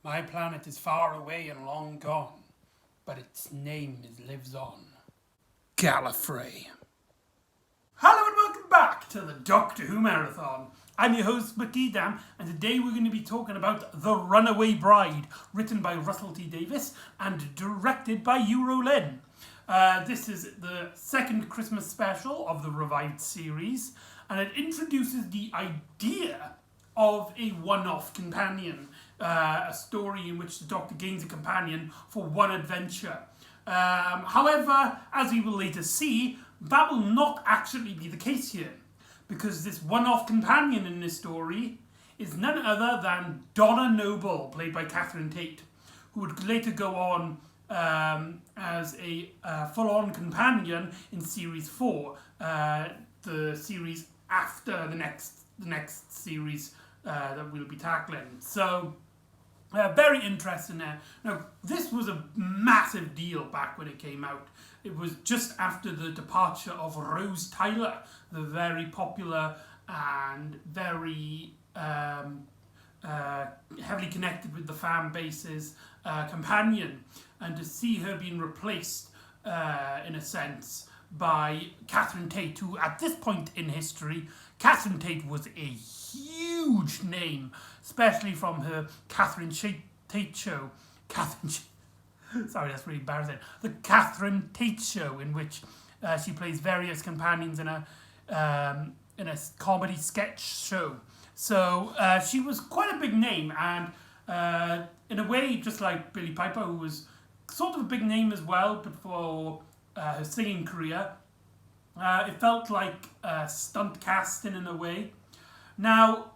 My planet is far away and long gone, but its name lives on. Gallifrey. Hello and welcome back to the Doctor Who Marathon. I'm your host McEdam, and today we're going to be talking about The Runaway Bride, written by Russell T Davies and directed by Lynn. This is the second Christmas special of the revived series, and it introduces the idea of a one-off companion, a story in which the Doctor gains a companion for one adventure. However, as we will later see, that will not actually be the case here, because this one-off companion in this story is none other than Donna Noble, played by Catherine Tate, who would later go on as a full-on companion in Series 4, the series after the next series that we'll be tackling. So, very interesting there. Now, this was a massive deal back when it came out. It was just after the departure of Rose Tyler, the very popular and very heavily connected with the fan base's companion. And to see her being replaced, in a sense, by Catherine Tate, who at this point in history, Catherine Tate was a huge name, especially from her Catherine Tate show. Sorry, that's really embarrassing. The Catherine Tate show, in which she plays various companions in a comedy sketch show. So she was quite a big name, and in a way, just like Billie Piper, who was sort of a big name as well, but for her singing career, it felt like stunt casting in a way. Now,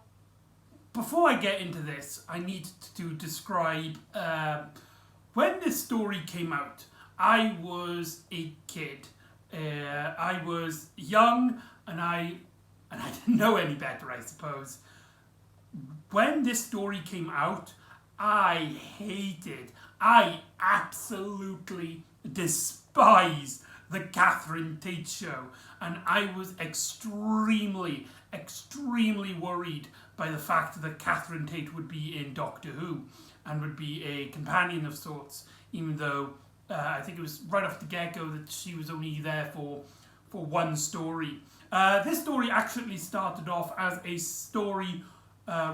before I get into this, I need to describe when this story came out. I was a kid. I was young, and I didn't know any better, I suppose. When this story came out, I absolutely despised the Catherine Tate show, and I was extremely worried by the fact that Catherine Tate would be in Doctor Who and would be a companion of sorts, even though I think it was right off the get-go that she was only there for one story. This story actually started off as a story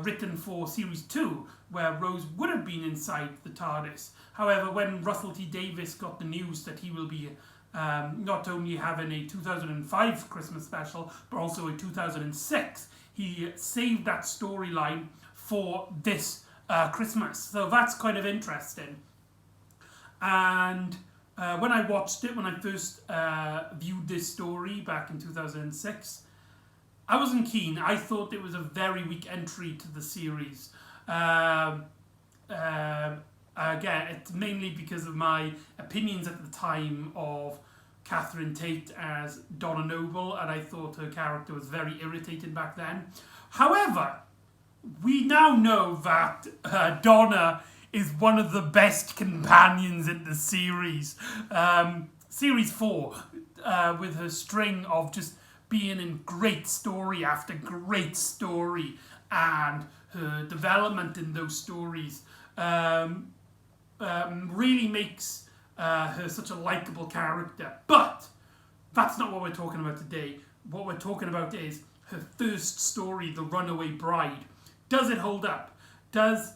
written for Series 2, where Rose would have been inside the Tardis. However, when Russell T Davies got the news that he will be not only having a 2005 Christmas special, but also a 2006, he saved that storyline for this Christmas. So that's kind of interesting. And when I watched it, when I first viewed this story back in 2006, I wasn't keen. I thought it was a very weak entry to the series. Again, it's mainly because of my opinions at the time of Catherine Tate as Donna Noble, and I thought her character was very irritating back then. However, we now know that Donna is one of the best companions in the series. Series 4, with her string of just being in great story after great story, and her development in those stories really makes her such a likeable character. But that's not what we're talking about today. What we're talking about is her first story, The Runaway Bride. Does it hold up? Does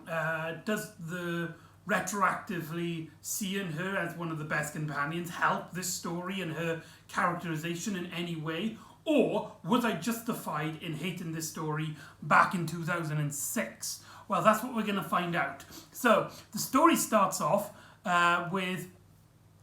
the retroactively seeing her as one of the best companions help this story and her characterization in any way? Or was I justified in hating this story back in 2006? Well, that's what we're going to find out. So, the story starts off with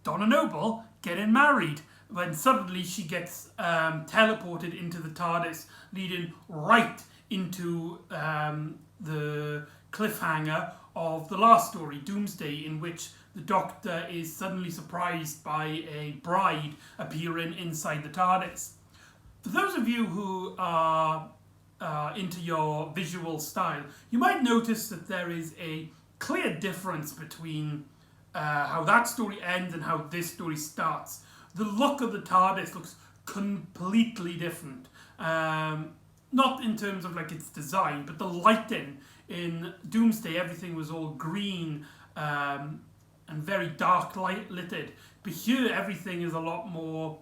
Donna Noble getting married, when suddenly she gets teleported into the TARDIS, leading right into the cliffhanger of the last story, Doomsday, in which the Doctor is suddenly surprised by a bride appearing inside the TARDIS. For those of you who are into your visual style, you might notice that there is a clear difference between how that story ends and how this story starts. The look of the TARDIS looks completely different. not in terms of like its design, but the lighting. In Doomsday, everything was all green and very dark lighted. But here, everything is a lot more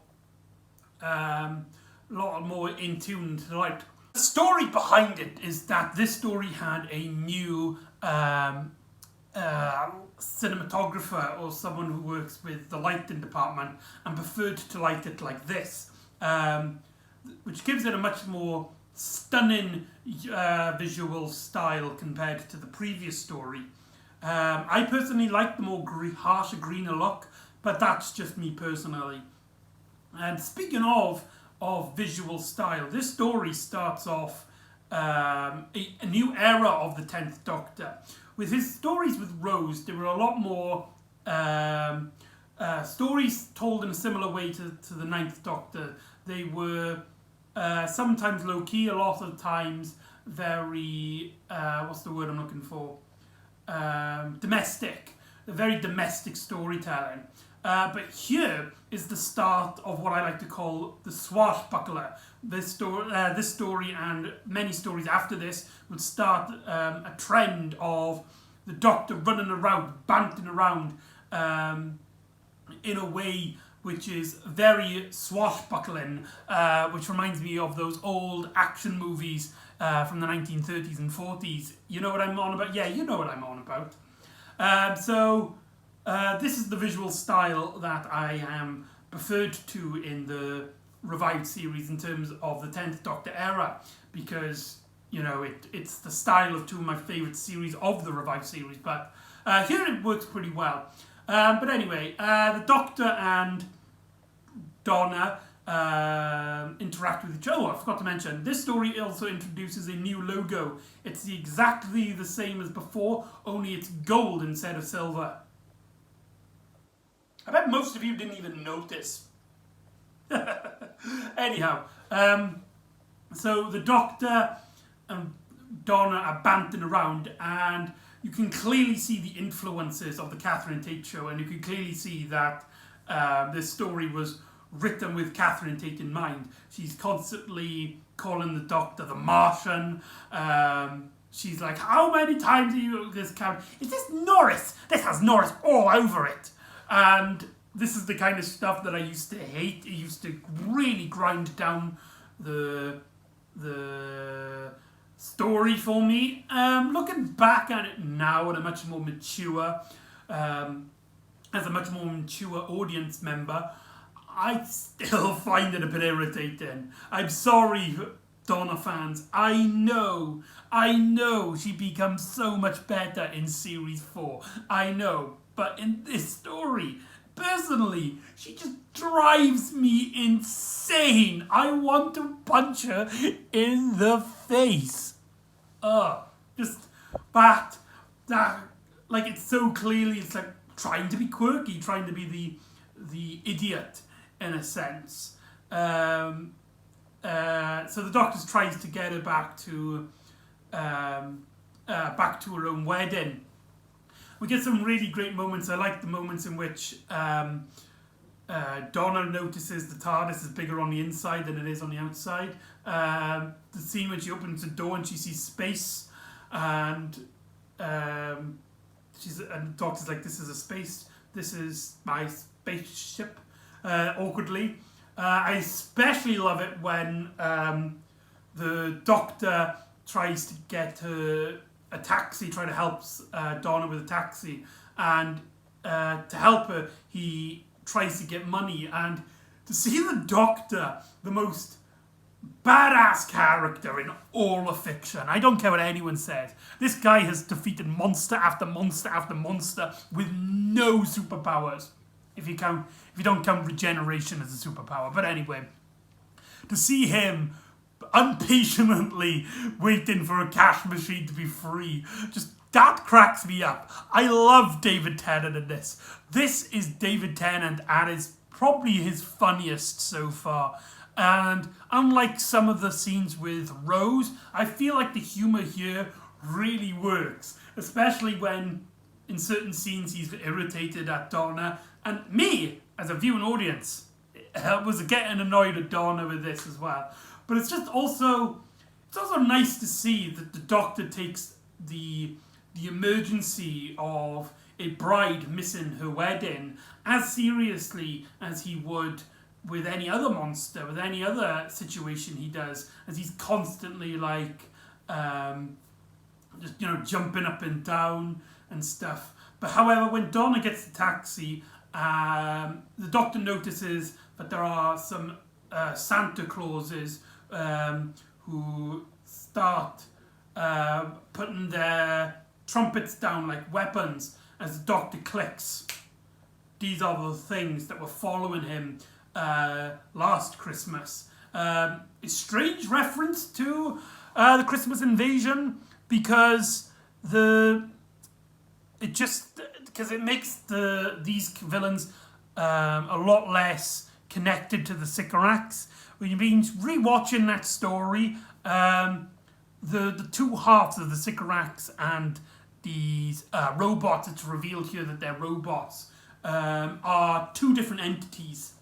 in tune to light. The story behind it is that this story had a new cinematographer, or someone who works with the lighting department, and preferred to light it like this, which gives it a much more stunning visual style compared to the previous story. I personally like the more harsher, greener look, but that's just me personally. And speaking of visual style, this story starts off a new era of the 10th Doctor. With his stories with Rose, there were a lot more stories told in a similar way to the 9th Doctor. They were sometimes low-key, a lot of times very, what's the word I'm looking for? Domestic. A very domestic storytelling. But here is the start of what I like to call the Swashbuckler. This story and many stories after this would start a trend of the Doctor running around, banting around in a way which is very swashbuckling, which reminds me of those old action movies from the 1930s and 40s. You know what I'm on about? Yeah, you know what I'm on about. This is the visual style that I am preferred to in the revived series in terms of the 10th Doctor era, because, you know, it's the style of two of my favourite series of the revived series, but here it works pretty well. But anyway, the Doctor and Donna interact with each other. Oh, I forgot to mention, this story also introduces a new logo. It's exactly the same as before, only it's gold instead of silver. I bet most of you didn't even notice. Anyhow, so the Doctor and Donna are banting around, and you can clearly see the influences of the Catherine Tate show, and you can clearly see that this story was written with Catherine Tate in mind. She's constantly calling the Doctor the Martian. She's like, how many times are you this character? Is this Norris? This has Norris all over it. And this is the kind of stuff that I used to hate. It used to really grind down the story for me. Looking back at it now, at a much more mature, as a much more mature audience member, I still find it a bit irritating. I'm sorry, Donna fans. I know she becomes so much better in series 4. I know. But in this story, personally, she just drives me insane. I want to punch her in the face. Just that, like, it's so clearly, it's like trying to be quirky, trying to be the idiot in a sense. So the Doctor tries to get her back to her own wedding. We get some really great moments. I like the moments in which Donna notices the TARDIS is bigger on the inside than it is on the outside. The scene when she opens the door and she sees space, and the Doctor's like, "This is a space. This is my spaceship." Awkwardly. I especially love it when the Doctor tries to get her a taxi, trying to help Donna with a taxi, and to help her, he tries to get money, and to see the Doctor, the most badass character in all of fiction. I don't care what anyone says. This guy has defeated monster after monster after monster with no superpowers. If you don't count regeneration as a superpower. But anyway, to see him impatiently waiting for a cash machine to be free, just that cracks me up. I love David Tennant in this. This is David Tennant and is probably his funniest so far. And unlike some of the scenes with Rose, I feel like the humour here really works, especially when in certain scenes he's irritated at Donna, and me as a viewing audience was getting annoyed at Donna with this as well. But it's just also, it's also nice to see that the Doctor takes the emergency of a bride missing her wedding as seriously as he would with any other monster, with any other situation he does, as he's constantly like just jumping up and down and stuff. But however, when Donna gets the taxi, the Doctor notices that there are some Santa Clauses who start putting their trumpets down like weapons as the Doctor clicks. These are the things that were following him last Christmas. A strange reference to the Christmas invasion because it makes these villains a lot less connected to the Sycorax. When you've been rewatching that story, the two halves of the Sycorax and these robots, it's revealed here that they're robots, are two different entities.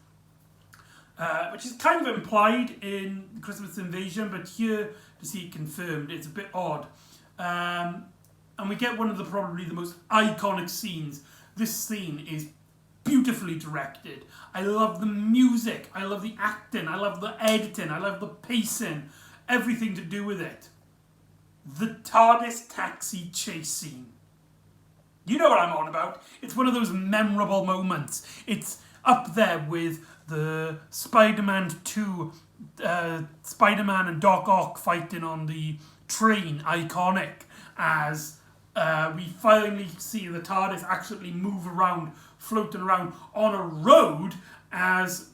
Which is kind of implied in the Christmas Invasion, but here to see it confirmed, it's a bit odd. And we get one of probably the most iconic scenes. This scene is beautifully directed. I love the music, I love the acting, I love the editing, I love the pacing, everything to do with it. The TARDIS taxi chase scene. You know what I'm on about. It's one of those memorable moments. It's up there with the Spider-Man 2, Spider-Man and Doc Ock fighting on the train, iconic, as we finally see the TARDIS actually move around, floating around on a road as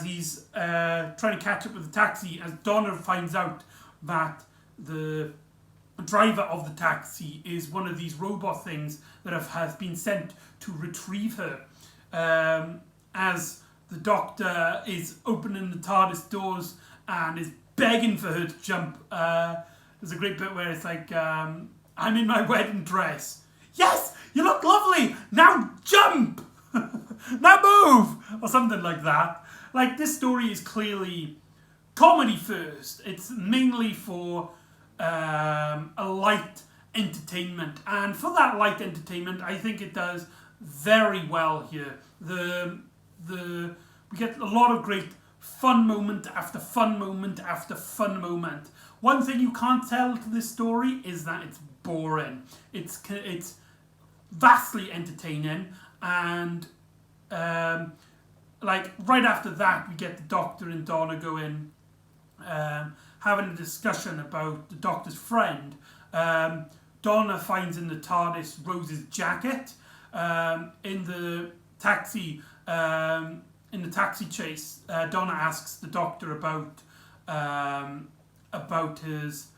he's trying to catch up with the taxi, as Donna finds out that the driver of the taxi is one of these robot things that has been sent to retrieve her. As the Doctor is opening the TARDIS doors and is begging for her to jump. There's a great bit where it's like, I'm in my wedding dress. Yes, you look lovely. Now jump. Now move. Or something like that. Like, this story is clearly comedy first. It's mainly for a light entertainment. And for that light entertainment, I think it does very well here. We get a lot of great fun moment after fun moment after fun moment. One thing you can't tell to this story is that it's boring. It's vastly entertaining, and like right after that we get the Doctor and Donna going having a discussion about the Doctor's friend. Donna finds in the TARDIS Rose's jacket. In the taxi chase, Donna asks the Doctor about his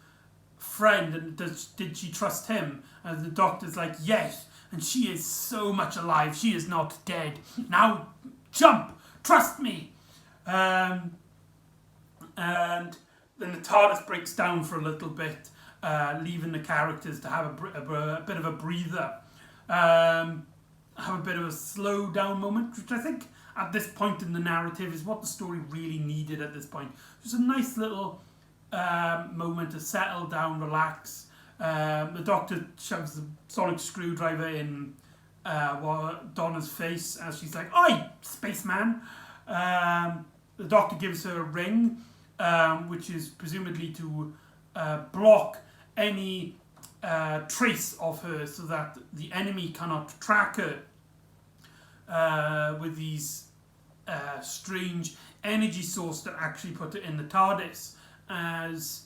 friend and did she trust him? And the Doctor's like, yes, and she is so much alive. She is not dead. Now jump, trust me. And then the TARDIS breaks down for a little bit, leaving the characters to have a bit of a breather. Have a bit of a slow down moment, which I think at this point in the narrative is what the story really needed at this point. Just a nice little moment to settle down, relax. The Doctor shoves the sonic screwdriver in Donna's face as she's like, "Oi, spaceman!" The Doctor gives her a ring, which is presumably to block any trace of her so that the enemy cannot track her with these strange energy source that actually put it in the TARDIS, as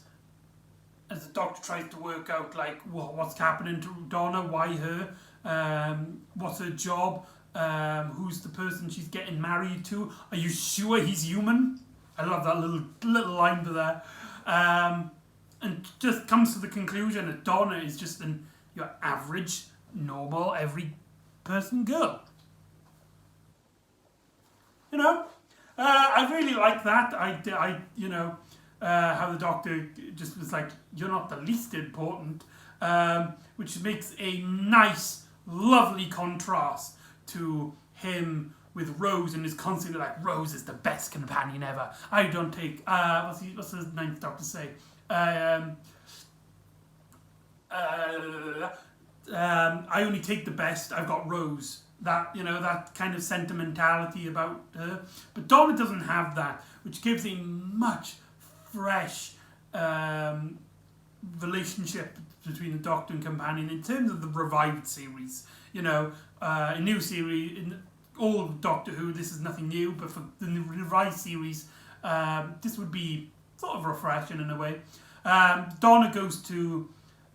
the Doctor tries to work out like what's happening to Donna, why her, what's her job, who's the person she's getting married to, are you sure he's human? I love that little line there. And just comes to the conclusion that Donna is just your average, normal, every person girl. You know, I really like that. How the Doctor just was like, you're not the least important, which makes a nice, lovely contrast to him with Rose, and is constantly like, Rose is the best companion ever. I don't take, what's the ninth Doctor say? I only take the best, I've got Rose. That, that kind of sentimentality about her. But Donna doesn't have that, which gives a much fresh relationship between the Doctor and companion in terms of the revived series. A new series, in old Doctor Who, this is nothing new, but for the revised series, this would be sort of refreshing in a way. Donna goes to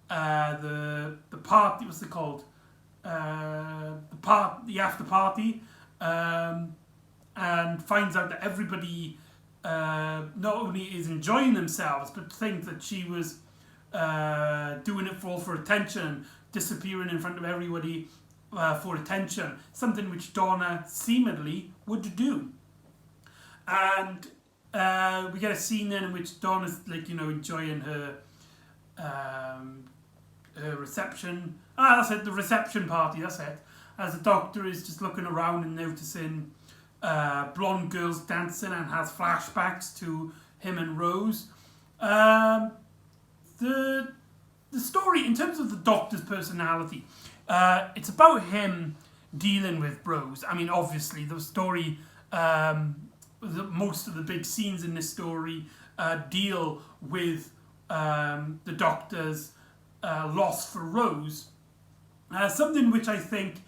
the party, what's it called? The after party, and finds out that everybody not only is enjoying themselves, but thinks that she was doing it for attention, disappearing in front of everybody for attention, something which Donna seemingly would do. And we get a scene then in which Donna's enjoying her reception. That's it, the reception party, that's it. As the Doctor is just looking around and noticing blonde girls dancing and has flashbacks to him and Rose. The story, in terms of the Doctor's personality, it's about him dealing with Rose. I mean, obviously, the story, most of the big scenes in this story deal with the Doctor's loss for Rose. Something which I think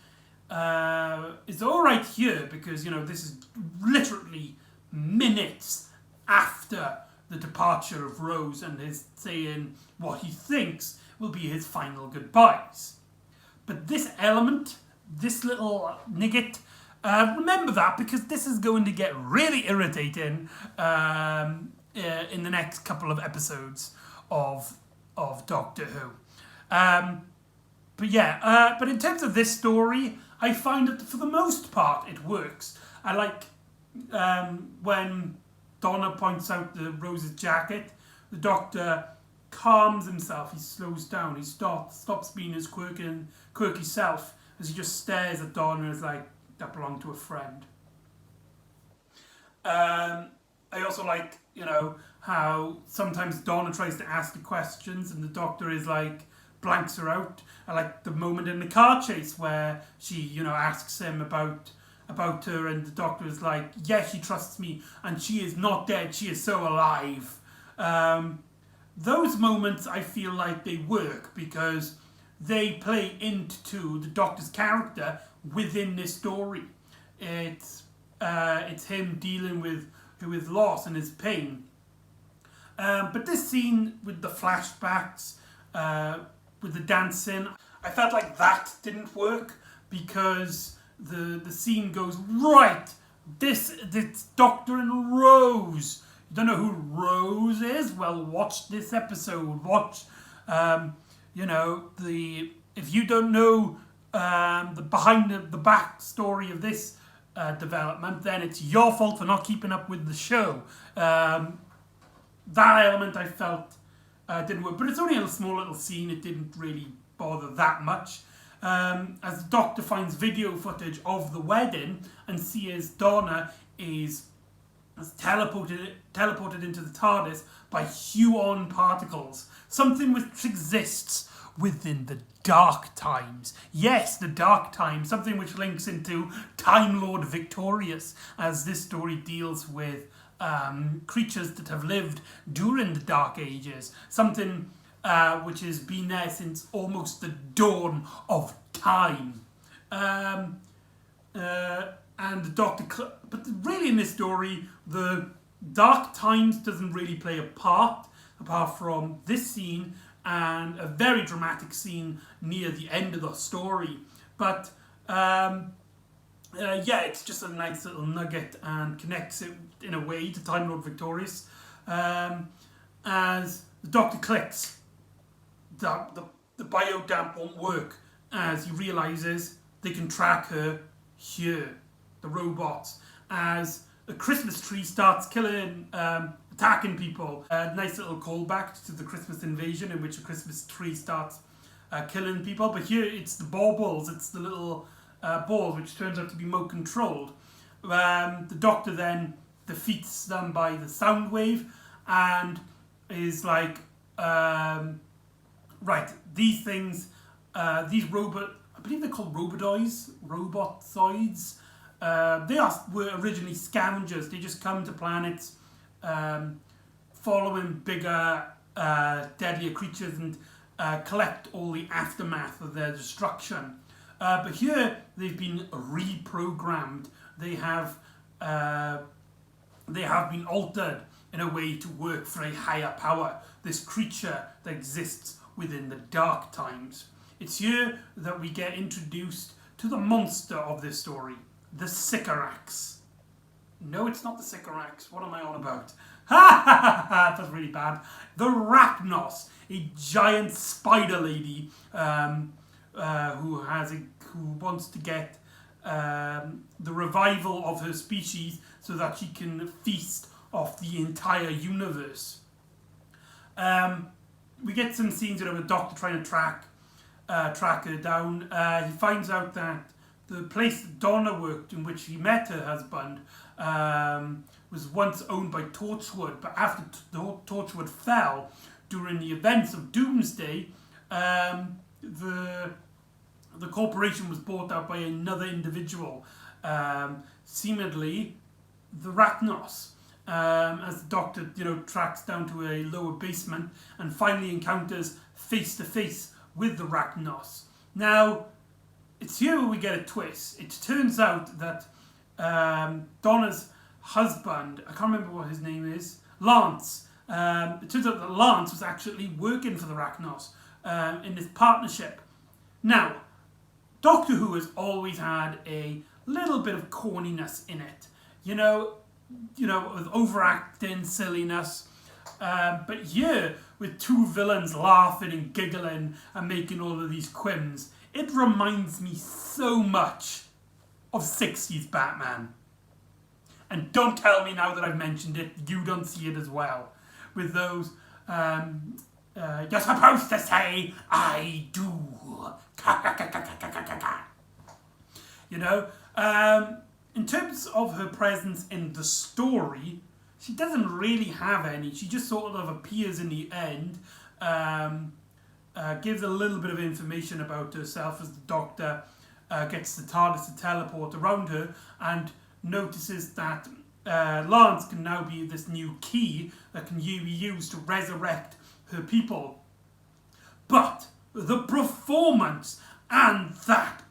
is alright here, because, this is literally minutes after the departure of Rose and his saying what he thinks will be his final goodbyes. But this element, this little nugget, remember that, because this is going to get really irritating in the next couple of episodes of Doctor Who. But in terms of this story, I find that for the most part it works. I like when Donna points out the Rose's jacket, the Doctor calms himself, he slows down, he stops being his quirky self as he just stares at Donna as like, that belonged to a friend. I also like, how sometimes Donna tries to ask the questions and the Doctor is like, blanks her out. I like the moment in the car chase where she, asks him about her, and the Doctor is like, yes, she trusts me, and she is not dead, she is so alive. Those moments, I feel like they work because they play into the Doctor's character within this story. It's him dealing with his loss and his pain. But this scene with the flashbacks, with the dancing, I felt like that didn't work because the scene goes, right, this Doctor and Rose. You don't know who Rose is? Well, watch this episode. Watch, if you don't know the back story of this development, then it's your fault for not keeping up with the show. That element I felt didn't work, but it's only a small little scene. It didn't really bother that much. As the Doctor finds video footage of the wedding and sees Donna is teleported into the Tardis by Huon particles, something which exists within the Dark Times. Yes, the Dark Times, something which links into Time Lord Victorious, as this story deals with creatures that have lived during the Dark Ages, something which has been there since almost the dawn of time. And the Doctor, but really in this story, the Dark Times doesn't really play a part, apart from this scene and a very dramatic scene near the end of the story. But it's just a nice little nugget and connects it in a way to Time Lord Victorious. As the Doctor clicks, the biodamp won't work, as he realises they can track her here, the robots, as a Christmas tree starts attacking people. A nice little callback to the Christmas invasion, in which a Christmas tree starts killing people, but here it's the baubles, it's the little balls, which turns out to be remote controlled. The Doctor then defeats them by the sound wave and is like, Right, these things, these robot, I believe they're called robotoids, robotoids. Were originally scavengers. They just come to planets, following bigger, deadlier creatures and collect all the aftermath of their destruction. But here they've been reprogrammed. They have been altered in a way to work for a higher power. This creature that exists within the dark times. It's here that we get introduced to the monster of this story, the Sycorax. No, it's not the Sycorax. What am I on about? Ha ha ha ha! That's really bad. The Rachnos, a giant spider lady who wants to get the revival of her species so that she can feast off the entire universe. We get some scenes with the Doctor trying to track her down. He finds out that the place that Donna worked, in which he met her husband, was once owned by Torchwood, but after Torchwood fell during the events of Doomsday, the corporation was bought out by another individual, seemingly the Rachnos. As the Doctor, tracks down to a lower basement and finally encounters face to face with the Rachnos. Now, it's here where we get a twist. It turns out that Donna's husband, I can't remember what his name is, Lance. It turns out that Lance was actually working for the Rachnos in this partnership. Now, Doctor Who has always had a little bit of corniness in it. With overacting, silliness. But here, with two villains laughing and giggling and making all of these quims, it reminds me so much of 60s Batman. And don't tell me now that I've mentioned it, you don't see it as well. With those, you're supposed to say, I do. In terms of her presence in the story, she doesn't really have any. She just sort of appears in the end, gives a little bit of information about herself as the Doctor gets the Tardis to teleport around her and notices that Lance can now be this new key that can be used to resurrect her people. But the performance and that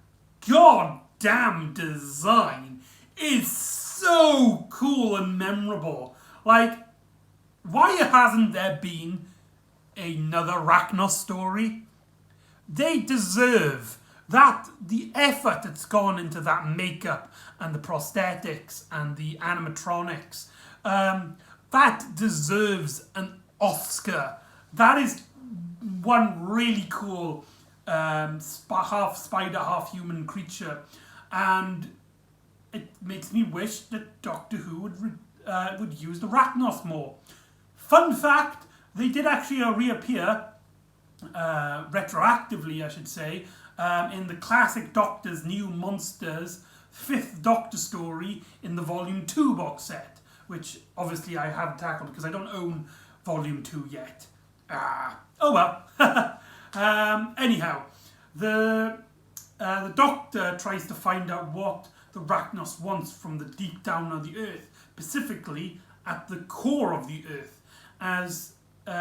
goddamn design is so cool and memorable. Like, why hasn't there been another Rachnos story? They deserve that. The effort that's gone into that makeup and the prosthetics and the animatronics, that deserves an Oscar. That is one really cool half spider, half human creature, and it makes me wish that Doctor Who would use the Rachnos more. Fun fact, they did actually reappear, retroactively I should say, in the classic Doctor's New Monsters 5th Doctor story in the Volume 2 box set, which obviously I haven't tackled because I don't own Volume 2 yet. Oh well. Anyhow, the Doctor tries to find out what the Rachnos wants from the deep down of the Earth, specifically at the core of the Earth, as we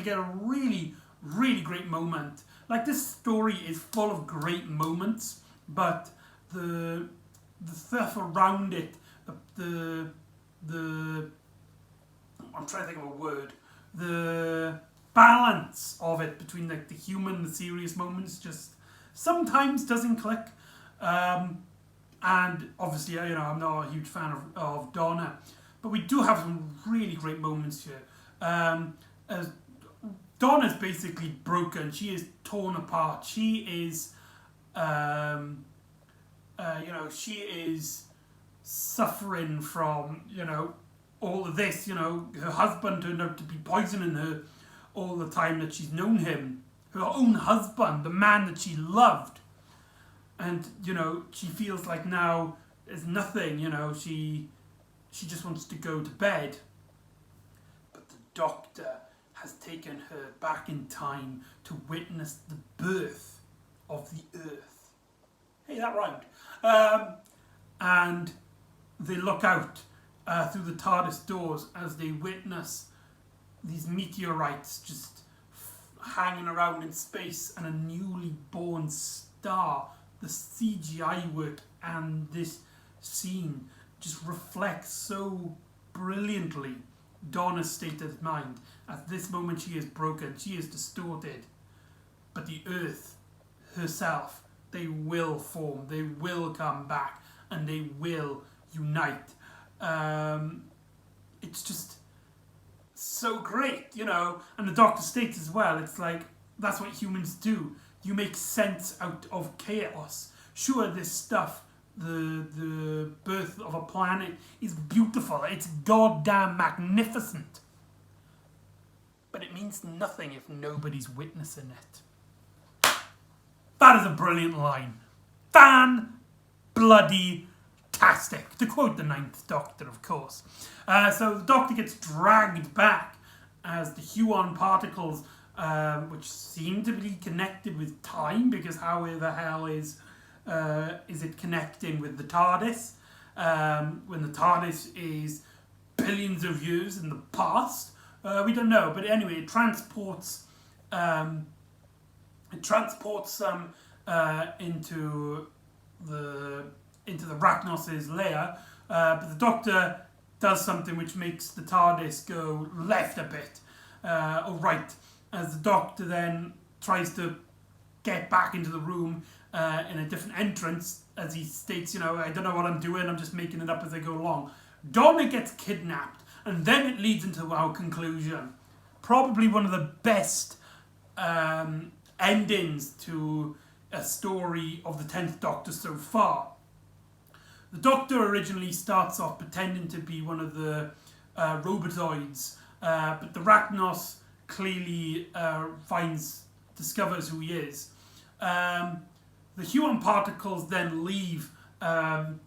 get a really, really great moment. Like, this story is full of great moments, but the stuff around it, the I'm trying to think of a word, the balance of it between like the human and the serious moments just sometimes doesn't click. And obviously, I'm not a huge fan of Donna, but we do have some really great moments here. As Donna's basically broken, she is torn apart. She is, she is suffering from, all of this. Her husband turned out to be poisoning her all the time that she's known him. Her own husband, the man that she loved. And, she feels like now there's nothing, she just wants to go to bed. But the Doctor has taken her back in time to witness the birth of the Earth. Hey, that rhymed. And they look out through the Tardis doors as they witness these meteorites just hanging around in space, and a newly born star. The CGI work and this scene just reflects so brilliantly Donna's state of mind. At this moment she is broken, she is distorted, but the Earth herself, they will form, they will come back, and they will unite. It's just so great, you know. And the Doctor states as well, it's like, that's what humans do. You make sense out of chaos. Sure, this stuff, the birth of a planet, is beautiful. It's goddamn magnificent. But it means nothing if nobody's witnessing it. That is a brilliant line. Fan-bloody-tastic. To quote the Ninth Doctor, of course. So the Doctor gets dragged back as the Huon particles, which seem to be connected with time, because how the hell is it connecting with the TARDIS? When the TARDIS is billions of years in the past? We don't know, but anyway, it transports them into the Rachnos' lair, but the Doctor does something which makes the TARDIS go left a bit, or right, as the Doctor then tries to get back into the room in a different entrance, as he states, you know, I don't know what I'm doing, I'm just making it up as I go along. Donna gets kidnapped, and then it leads into our conclusion. Probably one of the best endings to a story of the 10th Doctor so far. The Doctor originally starts off pretending to be one of the robotoids, but the Rachnos clearly discovers who he is. The Huon particles then leave Donna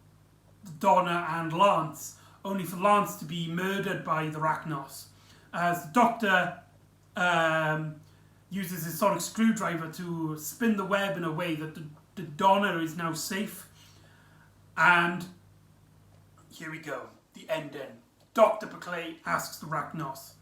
and Lance, only for Lance to be murdered by the Rachnos. As the Doctor uses his sonic screwdriver to spin the web in a way that the Donna is now safe. And here we go, the ending. Dr. Peclay asks the Rachnos,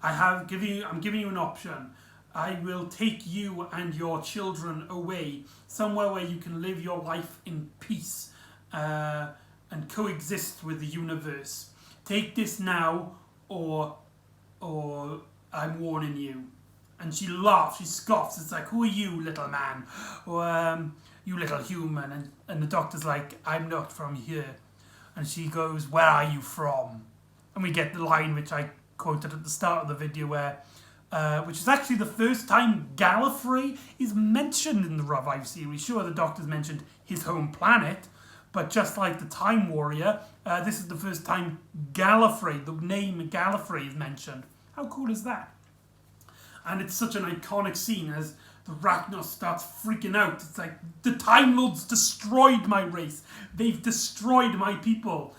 I'm giving you an option. I will take you and your children away, somewhere where you can live your life in peace and coexist with the universe. Take this now, or I'm warning you. And she laughs, she scoffs. It's like, who are you, little man? Or you little human. And the Doctor's like, I'm not from here. And she goes, where are you from? And we get the line which I quoted at the start of the video, where which is actually the first time Gallifrey is mentioned in the Revive series. Sure, the Doctor's mentioned his home planet, but just like the Time Warrior, this is the first time Gallifrey, the name Gallifrey, is mentioned. How cool is that? And it's such an iconic scene as the Rachnos starts freaking out. It's like, the Time Lords destroyed my race. They've destroyed my people.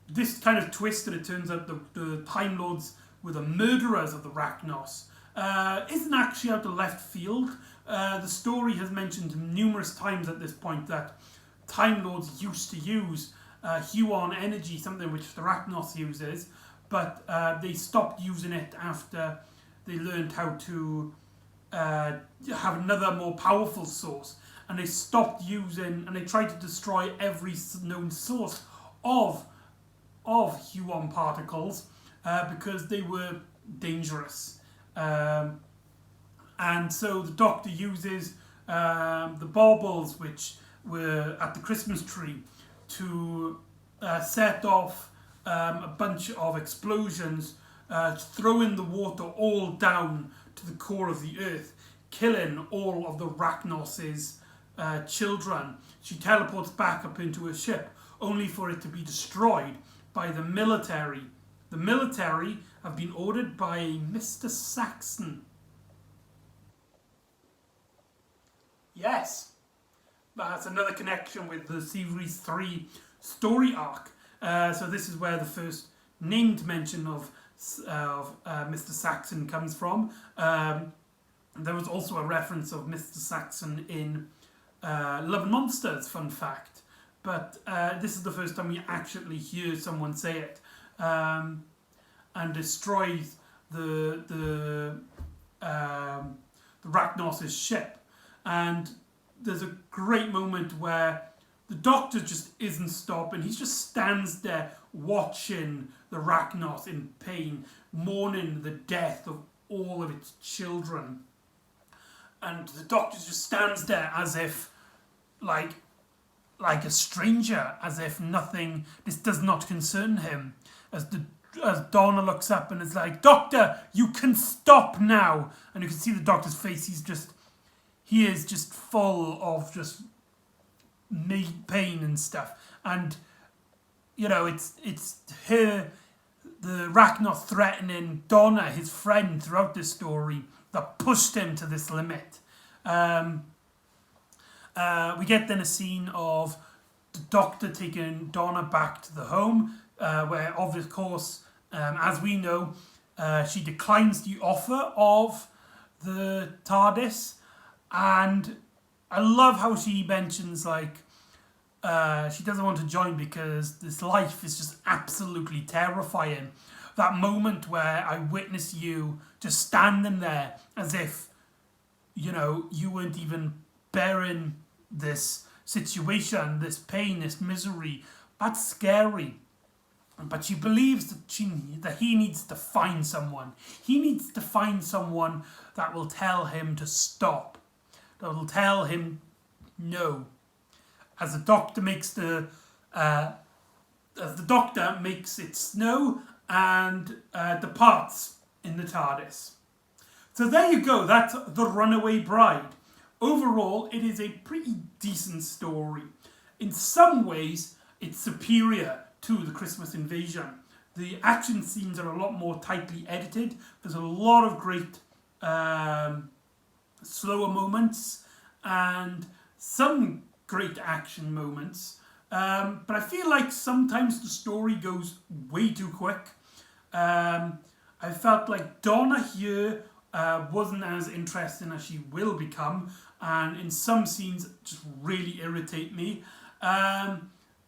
This kind of twist that it turns out the Time Lords were the murderers of the Rachnos isn't actually out of left field. The story has mentioned numerous times at this point that Time Lords used to use Huon energy, something which the Rachnos uses, but they stopped using it after they learned how to have another more powerful source, and they stopped using, and they tried to destroy every known source of Huon particles because they were dangerous. And so the Doctor uses the baubles which were at the Christmas tree to set off a bunch of explosions, throwing the water all down to the core of the Earth, killing all of the Rachnos' children. She teleports back up into her ship, only for it to be destroyed by the military. The military have been ordered by Mr. Saxon. Yes, that's another connection with the Series 3 story arc. So this is where the first named mention of Mr. Saxon comes from. There was also a reference of Mr. Saxon in Love and Monsters, fun fact. But this is the first time we actually hear someone say it. And destroys the Ragnos' ship. And there's a great moment where the Doctor just isn't stopping. He just stands there watching the Ragnos in pain, mourning the death of all of its children. And the Doctor just stands there as if, like a stranger, as if nothing, this does not concern him. As Donna looks up and is like, Doctor, you can stop now. And you can see the Doctor's face, he is just full of just pain and stuff. And, you know, it's her, the Ragnos threatening Donna, his friend, throughout this story, that pushed him to this limit. We get then a scene of the Doctor taking Donna back to the home, where, of course, as we know, she declines the offer of the TARDIS. And I love how she mentions, like, she doesn't want to join because this life is just absolutely terrifying. That moment where I witness you just standing there as if, you know, you weren't even bearing this situation, this pain, this misery. That's scary. But she believes that he needs to find someone. He needs to find someone that will tell him to stop. That will tell him no. As the Doctor makes it snow and departs in the TARDIS. So there you go. That's The Runaway Bride. Overall, it is a pretty decent story. In some ways, it's superior to The Christmas Invasion. The action scenes are a lot more tightly edited. There's a lot of great slower moments and some great action moments. But I feel like sometimes the story goes way too quick. I felt like Donna here wasn't as interesting as she will become, and in some scenes just really irritate me.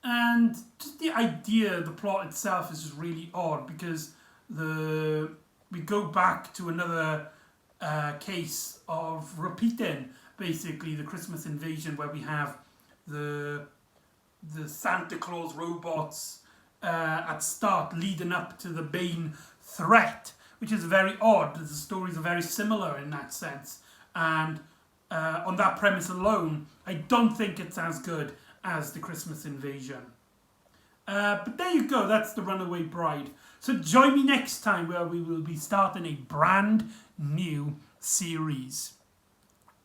And just the idea, the plot itself is just really odd, because we go back to another case of repeating basically the Christmas Invasion, where we have the Santa Claus robots at start leading up to the main threat, which is very odd. The stories are very similar in that sense, and on that premise alone, I don't think it's as good as The Christmas Invasion. But there you go, that's The Runaway Bride. So join me next time, where we will be starting a brand new series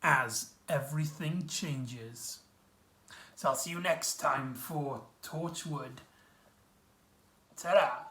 as everything changes. So I'll see you next time for Torchwood. Ta-da!